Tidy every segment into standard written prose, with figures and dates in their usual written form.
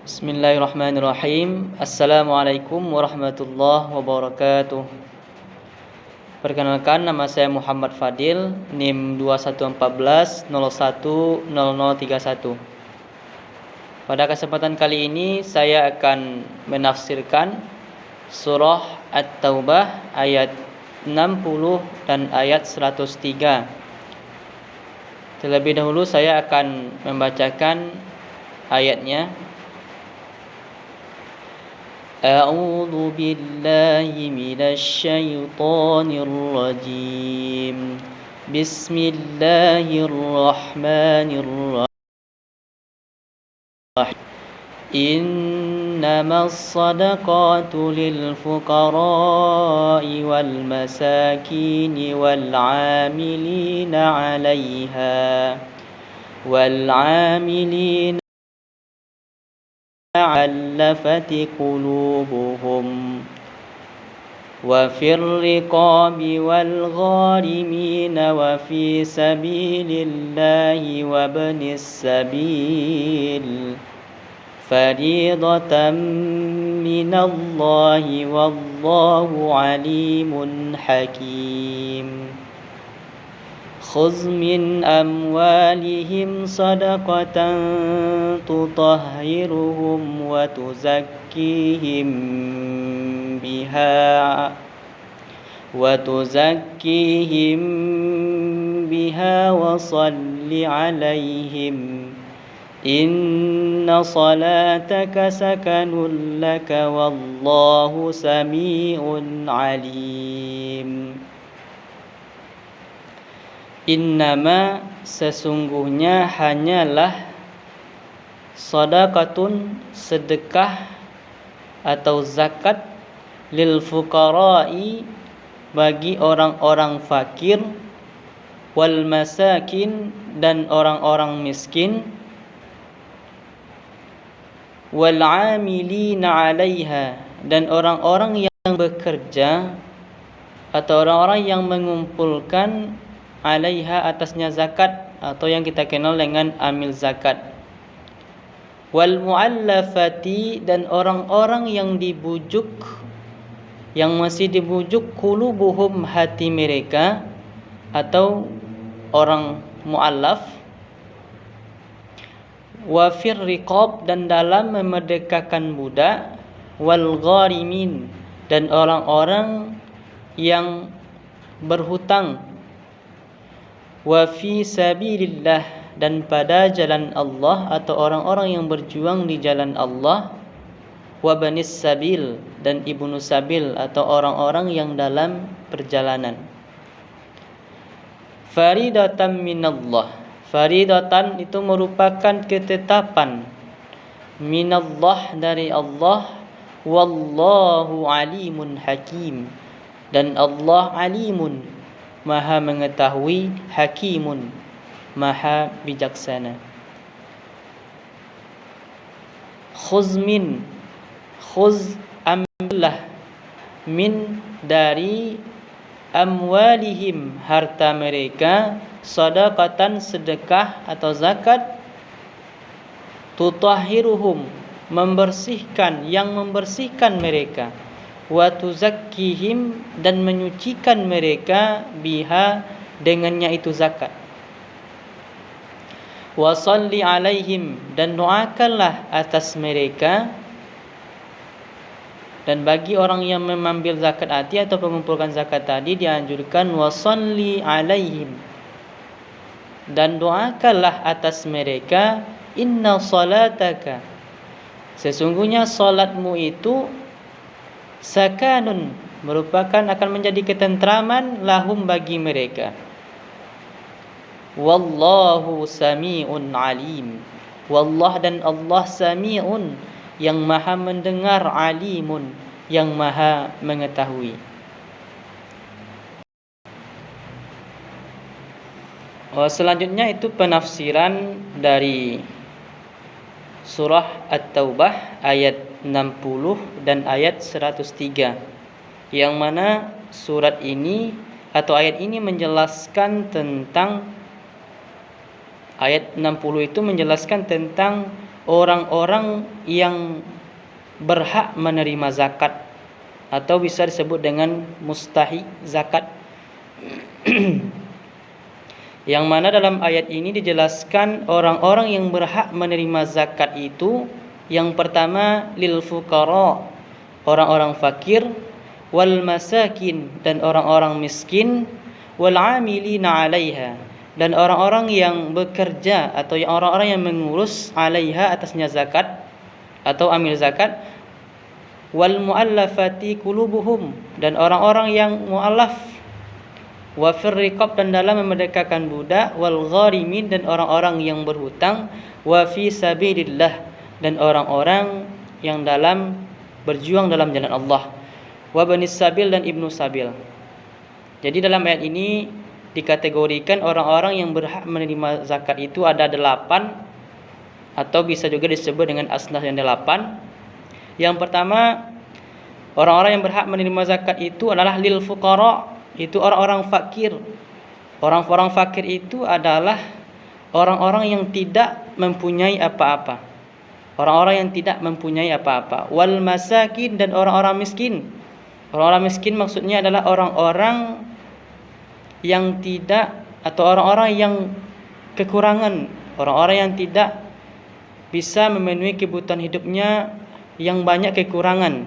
Bismillahirrahmanirrahim. Assalamualaikum warahmatullahi wabarakatuh. Perkenalkan, nama saya Muhammad Fadil, NIM 2114010031. Pada kesempatan kali ini saya akan menafsirkan surah At-Taubah ayat 60 dan ayat 103. Terlebih dahulu saya akan membacakan ayatnya. A'udzu billahi minasy syaithanir rajim. Bismillahirrahmanirrahim. Innamas shadaqatu lil fuqara'i wal masakini wal 'amilina 'alaiha wal 'amilina علفت قلوبهم وفي الرقاب والغارمين وفي سبيل الله وابن السبيل فريضة من الله والله عليم حكيم خذ من أموالهم صدقة تطهرهم وتزكيهم بها وصل عليهم إن صلاتك سكن لك والله سميع عليم. Innama, sesungguhnya hanyalah, shadaqatun, sedekah atau zakat, lil fuqara'i, bagi orang-orang fakir, wal masakin, dan orang-orang miskin, wal 'amilina 'alaiha, dan orang-orang yang bekerja atau orang-orang yang mengumpulkan 'alaiha, atasnya zakat, atau yang kita kenal dengan amil zakat. Wal mu'allafati, dan orang-orang yang dibujuk, yang masih dibujuk, qulubuhum, hati mereka, atau orang mu'allaf. Wa fir riqab, dan dalam memerdekakan budak. Wal gharimin, dan orang-orang yang berhutang. Wa fi sabilillah, dan pada jalan Allah, atau orang-orang yang berjuang di jalan Allah. Wa banis sabil, dan ibnu sabil, atau orang-orang yang dalam perjalanan. Faridatan minallah, faridatan itu merupakan ketetapan, minallah, dari Allah. Wallahu alimun hakim, dan Allah alimun, maha mengetahui, hakimun, maha bijaksana. Khuz ambillah, min, dari, amwalihim, harta mereka, shadaqatan, sedekah atau zakat, tutahhiruhum, membersihkan, yang membersihkan mereka, wa tuzakkihim, dan menyucikan mereka, biha, dengannya itu zakat. Wa shalli alaihim, dan doakanlah atas mereka. Dan bagi orang yang mengambil zakat hati atau mengumpulkan zakat tadi, dianjurkan wa shalli alaihim, dan doakanlah atas mereka. Inna salataka, sesungguhnya salatmu itu, sakanun, merupakan, akan menjadi ketentraman, lahum, bagi mereka. Wallahu sami'un alim, wallah, dan Allah, sami'un, yang maha mendengar, alimun, yang maha mengetahui. Selanjutnya itu penafsiran dari surah At-Taubah ayat 60 dan ayat 103, yang mana surat ini atau ayat ini menjelaskan tentang, ayat 60 itu menjelaskan tentang orang-orang yang berhak menerima zakat, atau bisa disebut dengan mustahi zakat. Yang mana dalam ayat ini dijelaskan orang-orang yang berhak menerima zakat itu, yang pertama lil fuqara, orang-orang fakir, wal masakin, dan orang-orang miskin, wal amilina 'alaiha, dan orang-orang yang bekerja atau orang-orang yang mengurus 'alaiha, atasnya zakat atau amil zakat, wal muallafati qulubuhum, dan orang-orang yang muallaf, wa fir riqab, dan dalam memerdekakan budak, wal gharimin, dan orang-orang yang berhutang, wa fi sabilillah, dan orang-orang yang dalam berjuang dalam jalan Allah, wa banis sabil, dan ibnu sabil. Jadi dalam ayat ini dikategorikan orang-orang yang berhak menerima zakat itu ada 8, atau bisa juga disebut dengan asnaf yang 8. Yang pertama, orang-orang yang berhak menerima zakat itu adalah lil fuqara, itu orang-orang fakir. Orang-orang fakir itu adalah orang-orang yang tidak mempunyai apa-apa. Orang-orang yang tidak mempunyai apa-apa. Wal masakin, dan orang-orang miskin. Orang-orang miskin maksudnya adalah orang-orang yang tidak, atau orang-orang yang kekurangan, orang-orang yang tidak bisa memenuhi kebutuhan hidupnya, yang banyak kekurangan.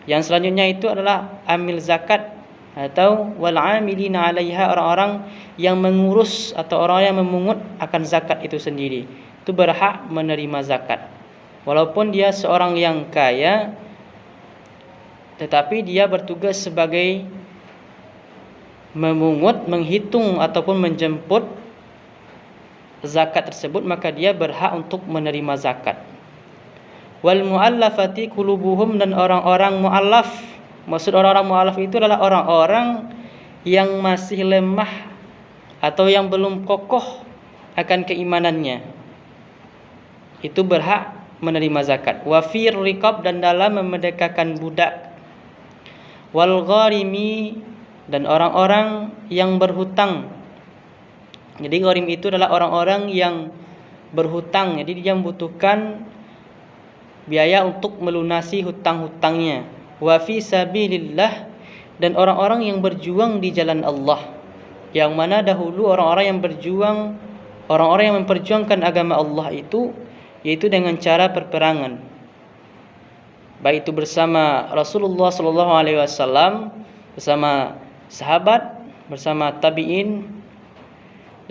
Yang selanjutnya itu adalah amil zakat atau wal amilina 'alaiha, orang-orang yang mengurus atau orang yang memungut akan zakat itu sendiri. Itu berhak menerima zakat. Walaupun dia seorang yang kaya, tetapi dia bertugas sebagai memungut, menghitung ataupun menjemput zakat tersebut, maka dia berhak untuk menerima zakat. Wal muallafati qulubuhum, dan orang-orang muallaf. Maksud orang-orang muallaf itu adalah orang-orang yang masih lemah atau yang belum kokoh akan keimanannya. Itu berhak menerima zakat. Wa fir riqab, dan dalam memerdekakan budak. Wal gharimi, dan orang-orang yang berhutang. Jadi gharim itu adalah orang-orang yang berhutang. Jadi dia membutuhkan biaya untuk melunasi hutang-hutangnya. Wa fi sabilillah, dan orang-orang yang berjuang di jalan Allah. Yang mana dahulu orang-orang yang berjuang, orang-orang yang memperjuangkan agama Allah itu, yaitu dengan cara perperangan. Baik itu bersama Rasulullah SAW, bersama sahabat, bersama tabi'in,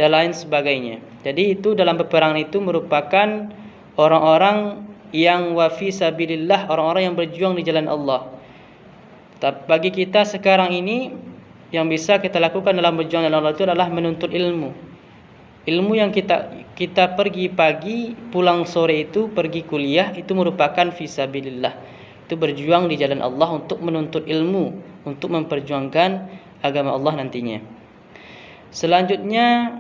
dan lain sebagainya. Jadi itu dalam peperangan itu merupakan orang-orang yang wafi sabilillah, orang-orang yang berjuang di jalan Allah. Tapi bagi kita sekarang ini, yang bisa kita lakukan dalam berjuang dalam Allah itu adalah menuntut ilmu. Ilmu yang kita pergi pagi, pulang sore itu pergi kuliah, itu merupakan fi sabilillah. Itu berjuang di jalan Allah untuk menuntut ilmu, untuk memperjuangkan agama Allah nantinya. Selanjutnya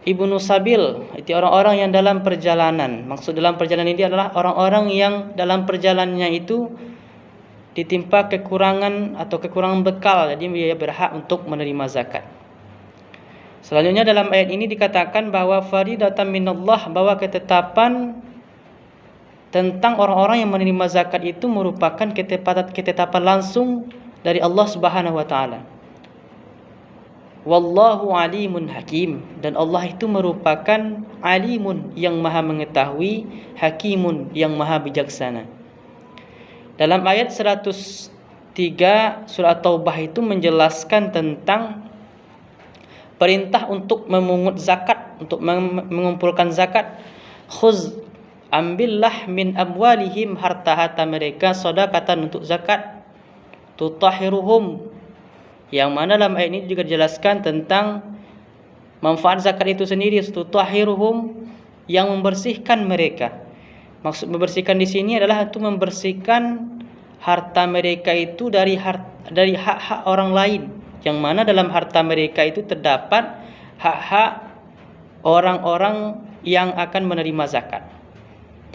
Ibnu Sabil, itu orang-orang yang dalam perjalanan. Maksud dalam perjalanan ini adalah orang-orang yang dalam perjalanannya itu ditimpa kekurangan atau kekurangan bekal, jadi dia berhak untuk menerima zakat. Selanjutnya dalam ayat ini dikatakan bahwa faridatan minallah, bahwa ketetapan tentang orang-orang yang menerima zakat itu merupakan ketetapan langsung dari Allah Subhanahu wa taala. Wallahu alimun hakim, dan Allah itu merupakan alimun, yang maha mengetahui, hakimun, yang maha bijaksana. Dalam ayat 103 surah Taubah itu menjelaskan tentang perintah untuk memungut zakat, untuk mengumpulkan zakat. Khuz, ambillah min amwalihim, harta-harta mereka sedekatan untuk zakat, tutahhiruhum, yang mana dalam ayat ini juga dijelaskan tentang manfaat zakat itu sendiri, tutahhiruhum, yang membersihkan mereka. Maksud membersihkan di sini adalah untuk membersihkan harta mereka itu dari hak-hak orang lain, yang mana dalam harta mereka itu terdapat hak-hak orang-orang yang akan menerima zakat.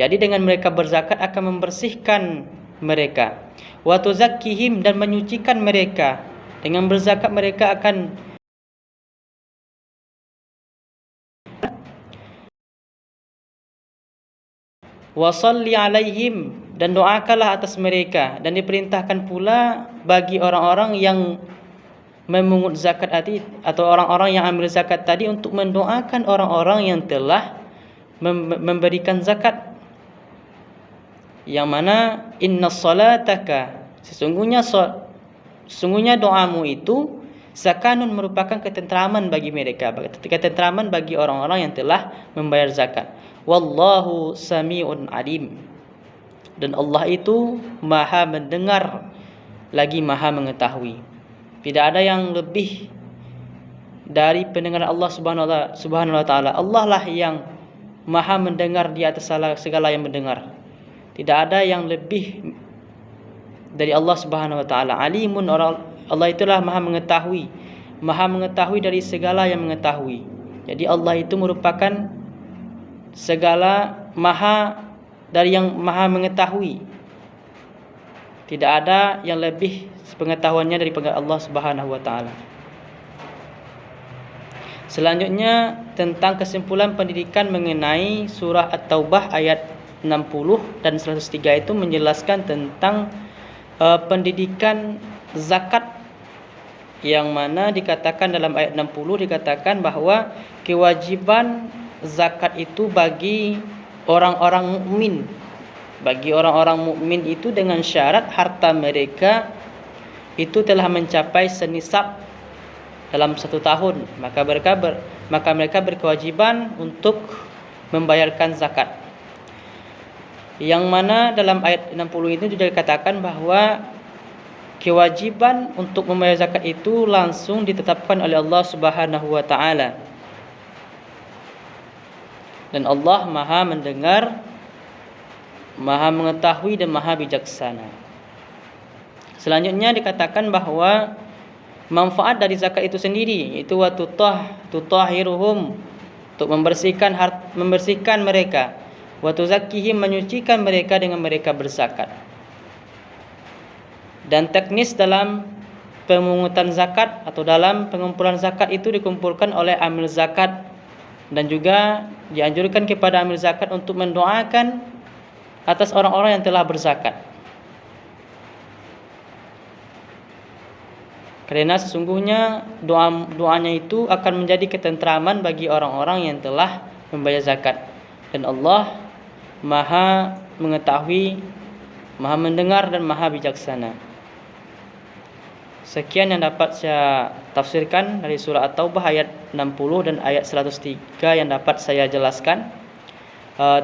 Jadi dengan mereka berzakat akan membersihkan mereka. Wa tuzakkihim, dan menyucikan mereka. Dengan berzakat mereka akan Wa shalli 'alaihim, dan doakanlah atas mereka. Dan diperintahkan pula bagi orang-orang yang memungut zakat tadi atau orang-orang yang ambil zakat tadi untuk mendoakan orang-orang yang telah memberikan zakat. Yang mana inna salataka, sesungguhnya doamu itu sakanun, merupakan ketentraman bagi mereka, ketentraman bagi orang-orang yang telah membayar zakat. Wallahu sami'un alim, dan Allah itu maha mendengar lagi maha mengetahui. Tidak ada yang lebih dari pendengaran Allah Subhanahu wa taala. Allah lah yang maha mendengar di atas segala yang mendengar. Tidak ada yang lebih dari Allah Subhanahu wa taala. Alimun, Allah itulah maha mengetahui dari segala yang mengetahui. Jadi Allah itu merupakan segala dari yang maha mengetahui. Tidak ada yang lebih pengetahuannya daripada Allah Subhanahu wa taala. Selanjutnya tentang kesimpulan pendidikan mengenai surah At-Taubah ayat 60 dan 103 itu menjelaskan tentang pendidikan zakat, yang mana dikatakan dalam ayat 60 dikatakan bahwa kewajiban zakat itu bagi orang-orang mukmin. Bagi orang-orang mukmin itu dengan syarat harta mereka itu telah mencapai senisab dalam 1 tahun, maka mereka berkewajiban untuk membayarkan zakat. Yang mana dalam ayat 60 itu juga dikatakan bahwa kewajiban untuk membayar zakat itu langsung ditetapkan oleh Allah Subhanahu wa taala. Dan Allah maha mendengar, maha mengetahui, dan maha bijaksana. Selanjutnya dikatakan bahwa manfaat dari zakat itu sendiri itu wa tutahhiruhum, untuk membersihkan mereka, wa tuzakkihim, menyucikan mereka dengan mereka berzakat. Dan teknis dalam pemungutan zakat atau dalam pengumpulan zakat itu dikumpulkan oleh amil zakat, dan juga dianjurkan kepada amil zakat untuk mendoakan atas orang-orang yang telah berzakat. Karena sesungguhnya doanya itu akan menjadi ketentraman bagi orang-orang yang telah membayar zakat. Dan Allah maha mengetahui, maha mendengar, dan maha bijaksana. Sekian yang dapat saya tafsirkan dari surah At-Taubah ayat 60 dan ayat 103 yang dapat saya jelaskan.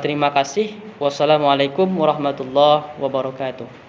Terima kasih. Wassalamualaikum warahmatullahi wabarakatuh.